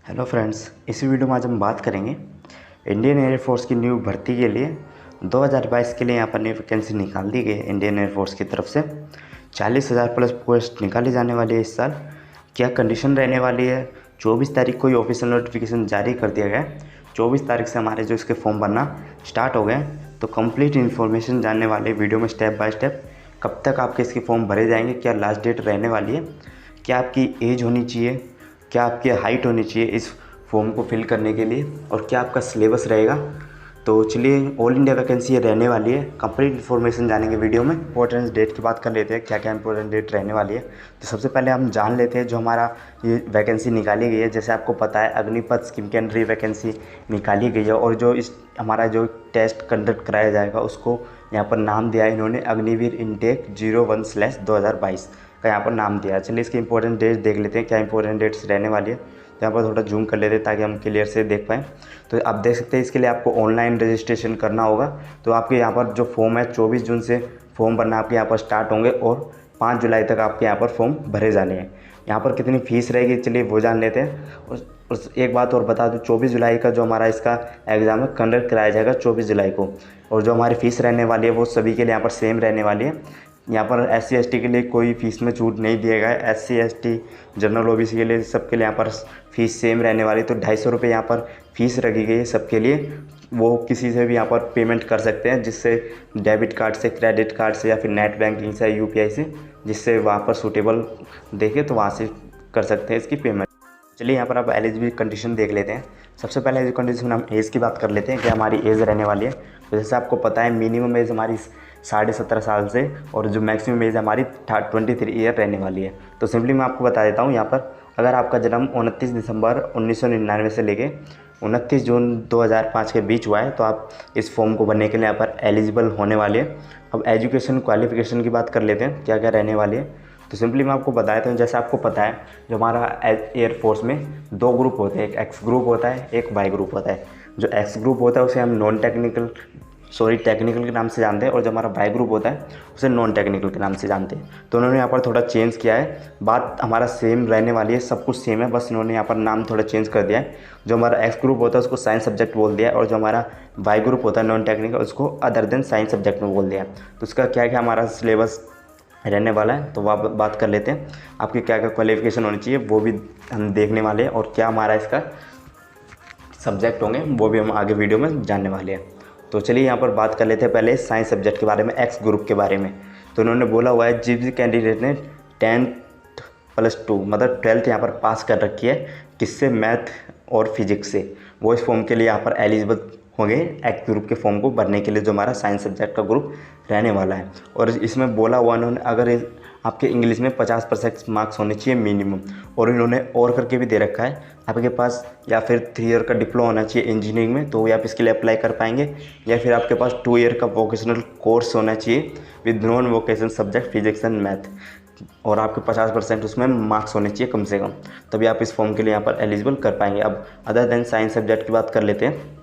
Hello friends, इस video में आज हम बात करेंगे इंडियन एयरफोर्स की न्यू भर्ती के लिए 2022 के लिए यहाँ पर न्यू वैकेंसी निकाल दी गई है इंडियन एयरफोर्स की तरफ से। 40,000 प्लस पोस्ट निकाली जाने वाली है इस साल। क्या कंडीशन रहने वाली है? 24 तारीख को ही ऑफिशियल नोटिफिकेशन जारी कर दिया गया है। 24 तारीख से हमारे जो इसके फॉर्म भरना स्टार्ट हो गए हैं। तो कंप्लीट इन्फॉर्मेशन जानने वाले वीडियो में स्टेप बाय स्टेप कब तक आपके इसके फॉर्म भरे जाएंगे, क्या लास्ट डेट रहने वाली है, क्या आपकी एज होनी चाहिए, क्या आपकी हाइट होनी चाहिए इस फॉर्म को फिल करने के लिए, और क्या आपका सिलेबस रहेगा। तो चलिए, ऑल इंडिया वैकेंसी रहने वाली है। कंप्लीट इन्फॉर्मेशन जानेंगे वीडियो में। इंपॉर्टेंस डेट की बात कर लेते हैं, क्या क्या इंपॉर्टेंट डेट रहने वाली है। तो सबसे पहले हम जान लेते हैं जो हमारा ये वैकेंसी निकाली गई है। जैसे आपको पता है, अग्निपथ स्कीम के अंडर वैकेंसी निकाली गई है, और जो इस हमारा जो टेस्ट कंडक्ट कराया जाएगा उसको यहाँ पर नाम दिया है इन्होंने अग्निवीर इनटेक 01/2022 का यहाँ पर नाम दिया है। चलिए, इसकी इंपॉर्टेंट डेट देख लेते हैं, क्या इंपॉर्टेंट डेट्स रहने वाली है। तो यहाँ पर थोड़ा जूम कर लेते हैं ताकि हम क्लियर से देख पाएँ। तो आप देख सकते हैं, इसके लिए आपको ऑनलाइन रजिस्ट्रेशन करना होगा। तो आपके यहाँ पर जो फॉर्म है 24 जून से फॉर्म भरना आपके यहाँ पर स्टार्ट होंगे, और 5 जुलाई तक आपके यहाँ पर फॉर्म भरे जाने हैं। यहाँ पर कितनी फ़ीस रहेगी, चलिए वो जान लेते हैं। और एक बात और बता दूँ, 24 जुलाई का जो हमारा इसका एग्ज़ाम है कंडक्ट कराया जाएगा 24 जुलाई को। और जो हमारी फ़ीस रहने वाली है वो सभी के लिए यहाँ पर सेम रहने वाली है। यहाँ पर SC/ST के लिए कोई फ़ीस में छूट नहीं दिया गया है। SC/ST जनरल OBC के लिए सबके लिए यहाँ पर फ़ीस सेम रहने वाली। तो 250 रुपये यहाँ पर फ़ीस रखी गई है सबके लिए। वो किसी से भी यहाँ पर पेमेंट कर सकते हैं, जिससे डेबिट कार्ड से, क्रेडिट कार्ड से, या फिर नेट बैंकिंग से, UPI से, जिससे वहाँ पर सूटेबल देखे तो वहाँ से कर सकते हैं इसकी पेमेंट। चलिए, यहाँ पर आप एलिजिबिलिटी कंडीशन देख लेते हैं। सबसे पहले जो कंडीशन हम एज की बात कर लेते हैं, कि हमारी एज रहने वाली है। तो जैसे आपको पता है, मिनिमम एज हमारी 17.5 साल से, और जो मैक्सिमम एज हमारी 23 ईयर रहने वाली है। तो सिंपली मैं आपको बता देता हूँ, यहाँ पर अगर आपका जन्म 29 दिसंबर 1999 से लेके 29 जून 2005 के बीच हुआ है, तो आप इस फॉर्म को भरने के लिए यहाँ पर एलिजिबल होने वाले हैं। अब एजुकेशन क्वालिफिकेशन की बात कर लेते हैं, क्या क्या रहने वाली है। तो सिंपली मैं आपको बता देता हूँ। जैसे आपको पता है, जो हमारा एयरफोर्स में 2 ग्रुप होते हैं, एक एक्स ग्रुप होता है, एक वाई ग्रुप होता है। जो एक्स ग्रुप होता है उसे हम टेक्निकल के नाम से जानते हैं, और जो हमारा वाई ग्रुप होता है उसे नॉन टेक्निकल के नाम से जानते हैं। तो उन्होंने यहाँ पर थोड़ा चेंज किया है। बात हमारा सेम रहने वाली है, सब कुछ सेम है, बस इन्होंने यहाँ पर नाम थोड़ा चेंज कर दिया है। जो हमारा एक्स ग्रुप होता है उसको साइंस सब्जेक्ट बोल दिया है, और जो हमारा वाई ग्रुप होता है नॉन टेक्निकल, उसको अदर देन साइंस सब्जेक्ट में बोल दिया है। तो उसका क्या क्या हमारा सिलेबस रहने वाला है, तो वह बात कर लेते हैं। आपकी क्या क्या क्वालिफिकेशन होनी चाहिए वो भी हम देखने वाले हैं, और क्या हमारा इसका सब्जेक्ट होंगे वो भी हम आगे वीडियो में जानने वाले हैं। तो चलिए, यहाँ पर बात कर लेते हैं पहले साइंस सब्जेक्ट के बारे में, एक्स ग्रुप के बारे में। तो उन्होंने बोला हुआ है, जिस भी कैंडिडेट ने 10+2 मतलब 12th यहाँ पर पास कर रखी है, किससे, मैथ और फिजिक्स से, वो इस फॉर्म के लिए यहाँ पर एलिजिबल होंगे एक्स ग्रुप के फॉर्म को भरने के लिए, जो हमारा साइंस सब्जेक्ट का ग्रुप रहने वाला है। और इसमें बोला हुआ उन्होंने, अगर आपके इंग्लिश में 50% मार्क्स होने चाहिए मिनिमम, और इन्होंने और करके भी दे रखा है, आपके पास या फिर 3 ईयर का डिप्लोमा होना चाहिए इंजीनियरिंग में, तो आप इसके लिए अप्लाई कर पाएंगे, या फिर आपके पास 2 ईयर का वोकेशनल कोर्स होना चाहिए with non vocational subject physics and math, और आपके 50% उसमें मार्क्स होने चाहिए कम से कम, तभी आप इस फॉर्म के लिए यहाँ पर एलिजिबल कर पाएंगे। अब अदर देन साइंस सब्जेक्ट की बात कर लेते हैं।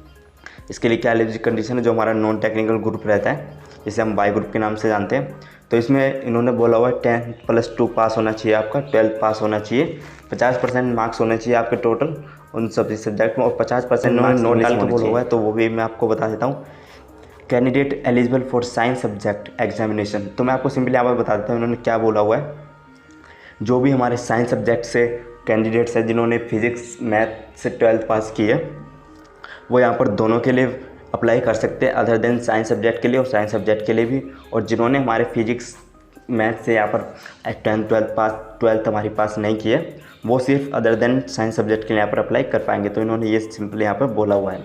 इसके लिए क्या एलिजिबिलिटी कंडीशन है, जो हमारा नॉन टेक्निकल ग्रुप रहता है, जिसे हम वाई ग्रुप के नाम से जानते हैं। तो इसमें इन्होंने बोला हुआ है 10+2 पास होना चाहिए, आपका 12th पास होना चाहिए, 50% मार्क्स होने चाहिए आपके टोटल उन सभी सब्जेक्ट में, और 50% मार्क्स नॉन टेक्निकल बोला हुआ है। तो वो भी मैं आपको बता देता हूँ। Candidate eligible for science subject examination, तो मैं आपको सिंपली यहाँ पर बता देता हूँ इन्होंने क्या बोला हुआ है। जो भी हमारे साइंस सब्जेक्ट से कैंडिडेट्स हैं, जिन्होंने फिजिक्स मैथ से 12th पास की है, वो यहाँ पर दोनों के लिए अप्लाई कर सकते हैं, अदर देन साइंस सब्जेक्ट के लिए और साइंस सब्जेक्ट के लिए भी। और जिन्होंने हमारे फिजिक्स मैथ से यहाँ पर 12th हमारी पास नहीं की है, वो सिर्फ अदर देन साइंस सब्जेक्ट के लिए यहाँ पर अप्लाई कर पाएंगे। तो इन्होंने ये सिंपल यहाँ पर बोला हुआ है।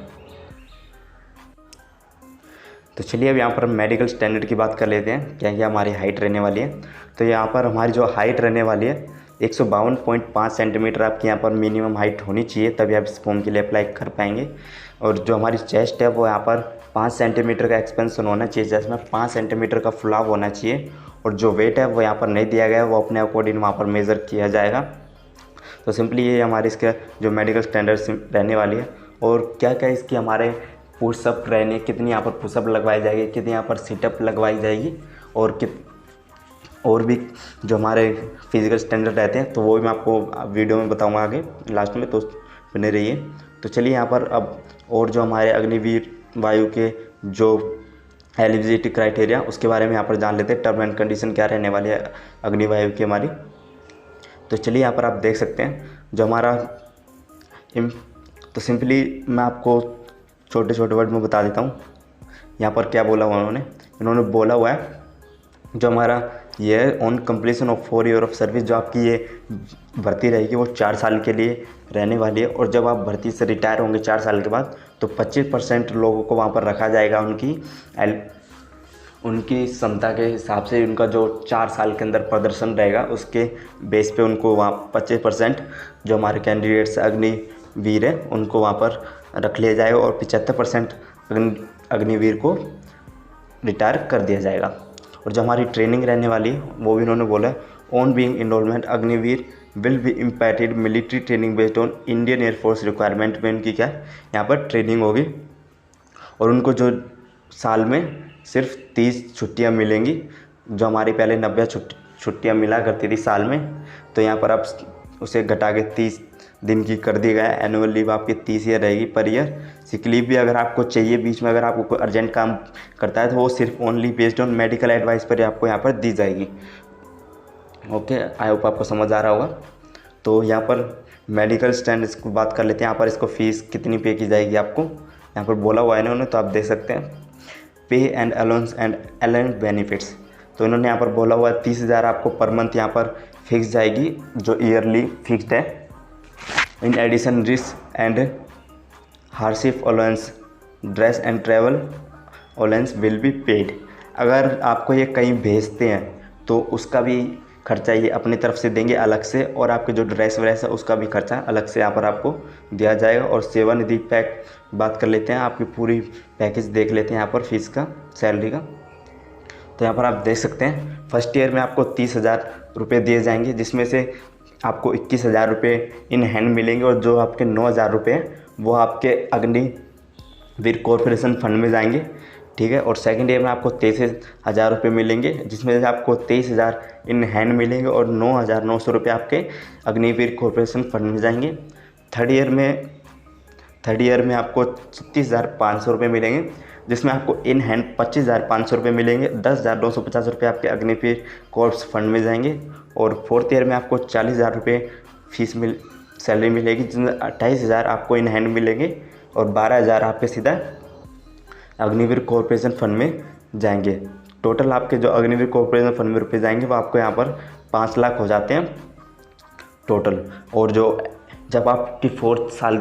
तो चलिए, अब यहाँ पर हम मेडिकल स्टैंडर्ड की बात कर लेते हैं, क्या क्या हमारी हाइट रहने वाली है। तो यहाँ पर हमारी जो हाइट रहने वाली है 152.5 सेंटीमीटर आपकी यहाँ पर मिनिमम हाइट होनी चाहिए, तभी आप इस फॉर्म के लिए अप्लाई कर पाएंगे। और जो हमारी चेस्ट है वो यहाँ पर 5 सेंटीमीटर का एक्सपेंशन होना चाहिए, जिसमें 5 सेंटीमीटर का फुलाव होना चाहिए। और जो वेट है वो यहाँ पर नहीं दिया गया है, वो अपने अकॉर्डिंग वहाँ पर मेज़र किया जाएगा। तो सिंपली ये हमारे इसके जो मेडिकल स्टैंडर्ड्स रहने वाली है। और क्या क्या इसकी हमारे पुशअप रहने, कितनी यहाँ पर पुशअप लगवाई जाएगी, कितनी यहाँ पर सिटअप लगवाई जाएगी, और भी जो हमारे फिजिकल स्टैंडर्ड रहते हैं, तो वो भी मैं आपको वीडियो में बताऊंगा आगे लास्ट में। तो बने रहिए। तो चलिए यहाँ पर अब और जो हमारे अग्निवीर वायु के जो एलिजिबिलिटी क्राइटेरिया उसके बारे में यहाँ पर जान लेते हैं, टर्म एंड कंडीशन क्या रहने वाली है अग्निवायु की हमारी। तो चलिए यहाँ पर आप देख सकते हैं जो हमारा तो सिंपली मैं आपको छोटे छोटे वर्ड में बता देता हूँ यहाँ पर क्या बोला हुआ इन्होंने बोला हुआ है जो हमारा ये है on completion of 4 year of service, जो आपकी ये भर्ती रहेगी वो 4 साल के लिए रहने वाली है। और जब आप भर्ती से रिटायर होंगे 4 साल के बाद तो 25% लोगों को वहाँ पर रखा जाएगा उनकी क्षमता के हिसाब से, उनका जो 4 साल के अंदर प्रदर्शन रहेगा उसके बेस पे उनको वहाँ 25% जो हमारे कैंडिडेट्स अग्निवीर है उनको वहाँ पर रख लिया जाएगा और 75% अग्निवीर को रिटायर कर दिया जाएगा। और जो हमारी ट्रेनिंग रहने वाली है वो भी इन्होंने बोला है on being enrolment Agniveer will be impacted military training based on Indian air force requirement में उनकी क्या यहाँ पर ट्रेनिंग होगी। और उनको जो साल में सिर्फ 30 छुट्टियाँ मिलेंगी, जो हमारी पहले 90 छुट्टियाँ मिला करती थी साल में, तो यहाँ पर आप उसे घटा के 30 दिन की कर दी गया है। एनुअल लीव आपकी 30 ईयर रहेगी पर ईयर। सिक लीव भी अगर आपको चाहिए बीच में, अगर आपको कोई अर्जेंट काम करता है तो वो सिर्फ only based on medical advice पर आपको यहाँ पर दी जाएगी। ओके, आई होप आपको समझ आ रहा होगा। तो यहाँ पर मेडिकल स्टैंडर्ड्स की बात कर लेते हैं। यहाँ पर इसको फ़ीस कितनी पे की जाएगी आपको यहाँ पर बोला हुआ है इन्होंने, तो आप देख सकते हैं पे and allowance and aligned benefits. तो इन्होंने यहाँ पर बोला हुआ है 30,000 आपको पर मंथ यहाँ पर फिक्स जाएगी जो ईयरली फिक्स्ड है। In addition risk and hardship allowance, dress and travel allowance will be paid. अगर आपको ये कहीं भेजते हैं तो उसका भी खर्चा ये अपनी तरफ से देंगे अलग से, और आपके जो ड्रेस व्रेस है उसका भी खर्चा अलग से यहाँ पर आपको दिया जाएगा। और सेवानिधि पैक बात कर लेते हैं, आपकी पूरी पैकेज देख लेते हैं यहाँ पर फीस का, सैलरी का। तो यहाँ पर आप देख सकते हैं फर्स्ट ईयर में आपको 30,000 रुपये दिए जाएंगे, जिसमें से आपको 21,000 रुपये इन हैंड मिलेंगे और जो आपके 9,000 रुपये वो आपके अग्निवीर कॉरपोरेशन फंड में जाएंगे, ठीक है। और सेकंड ईयर में आपको 23,000 रुपये मिलेंगे, जिसमें से आपको 23,000 इन हैंड मिलेंगे और 9,900 रुपये आपके अग्निवीर कॉरपोरेशन फंड में जाएंगे। थर्ड ईयर में आपको 36,500 रुपये मिलेंगे, जिसमें आपको इन हैंड 25,500 रुपये मिलेंगे। 10,250 रुपये आपके अग्निवीर कॉर्प्स फंड में जाएंगे। और फोर्थ ईयर में आपको 40,000 रुपये सैलरी मिलेगी, जिसमें 28,000 आपको इन हैंड मिलेंगे और 12,000 आपके सीधा अग्निवीर कॉरपोरेशन फंड में जाएंगे। टोटल आपके जो अग्निवीर कॉरपोरेशन फंड में रुपये जाएंगे वो आपको यहाँ पर 5 लाख हो जाते हैं टोटल। और जो जब आपकी 4 साल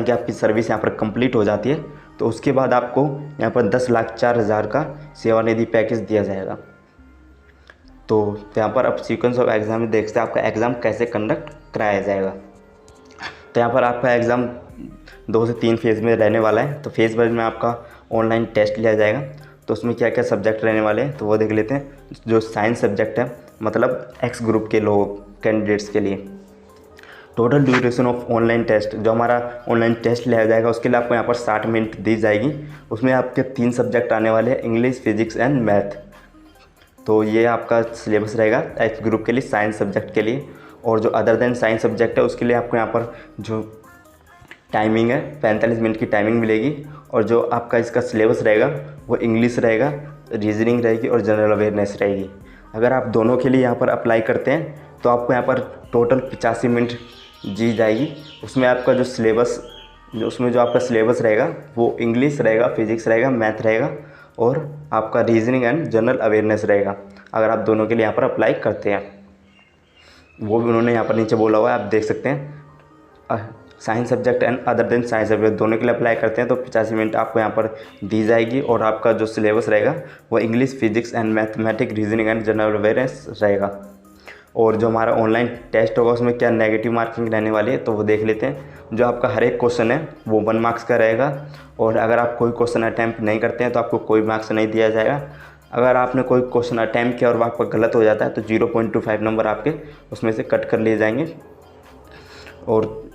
की आपकी सर्विस यहाँ पर कंप्लीट हो जाती है तो उसके बाद आपको यहाँ पर 10,04,000 का सेवानिधि पैकेज दिया जाएगा। तो यहाँ पर अब सीक्वेंस ऑफ एग्ज़ाम में देखते हैं आपका एग्ज़ाम कैसे कंडक्ट कराया जाएगा। तो यहाँ पर आपका एग्ज़ाम 2 से 3 फेज़ में रहने वाला है। तो फेज़ 1 में आपका ऑनलाइन टेस्ट लिया जाएगा। तो उसमें क्या क्या सब्जेक्ट रहने वाले हैं तो वो देख लेते हैं। जो साइंस सब्जेक्ट है, मतलब एक्स ग्रुप के लोग कैंडिडेट्स के लिए, total duration of online test, जो हमारा ऑनलाइन टेस्ट लिया जाएगा उसके लिए आपको यहाँ पर 60 मिनट दी जाएगी। उसमें आपके 3 सब्जेक्ट आने वाले हैं, इंग्लिश, फिजिक्स एंड मैथ। तो ये आपका सिलेबस रहेगा एक्स ग्रुप के लिए, साइंस सब्जेक्ट के लिए। और जो अदर देन साइंस सब्जेक्ट है उसके लिए आपको यहाँ पर जो टाइमिंग है 45 मिनट की टाइमिंग मिलेगी। और जो आपका इसका सिलेबस रहेगा वो इंग्लिश रहेगा, रीजनिंग रहेगी और जनरल अवेयरनेस रहेगी। अगर आप दोनों के लिए यहाँ पर अप्लाई करते हैं तो आपको यहाँ पर टोटल 85 मिनट दी जाएगी। उसमें आपका जो सिलेबस जो आपका सिलेबस रहेगा वो इंग्लिश रहेगा, फिजिक्स रहेगा, मैथ रहेगा और आपका रीजनिंग एंड जनरल अवेयरनेस रहेगा। अगर आप दोनों के लिए यहाँ पर अप्लाई करते हैं, वो भी उन्होंने यहाँ पर नीचे बोला हुआ है, आप देख सकते हैं। Science subject and other than science subject दोनों के लिए अप्लाई करते हैं तो 85 मिनट आपको यहाँ पर दी जाएगी। और आपका जो सिलेबस रहेगा वो English, physics and mathematics, reasoning and general awareness रहेगा। और जो हमारा ऑनलाइन टेस्ट होगा उसमें क्या नेगेटिव मार्किंग रहने वाली है तो वो देख लेते हैं। जो आपका हर एक क्वेश्चन है वो 1 मार्क्स का रहेगा। और अगर आप कोई क्वेश्चन अटैम्प्ट नहीं करते हैं तो आपको कोई मार्क्स नहीं दिया जाएगा। अगर आपने कोई क्वेश्चन अटैम्प्ट किया और आपका गलत हो जाता है तो 0.25 नंबर आपके उसमें से कट कर लिए जाएंगे। और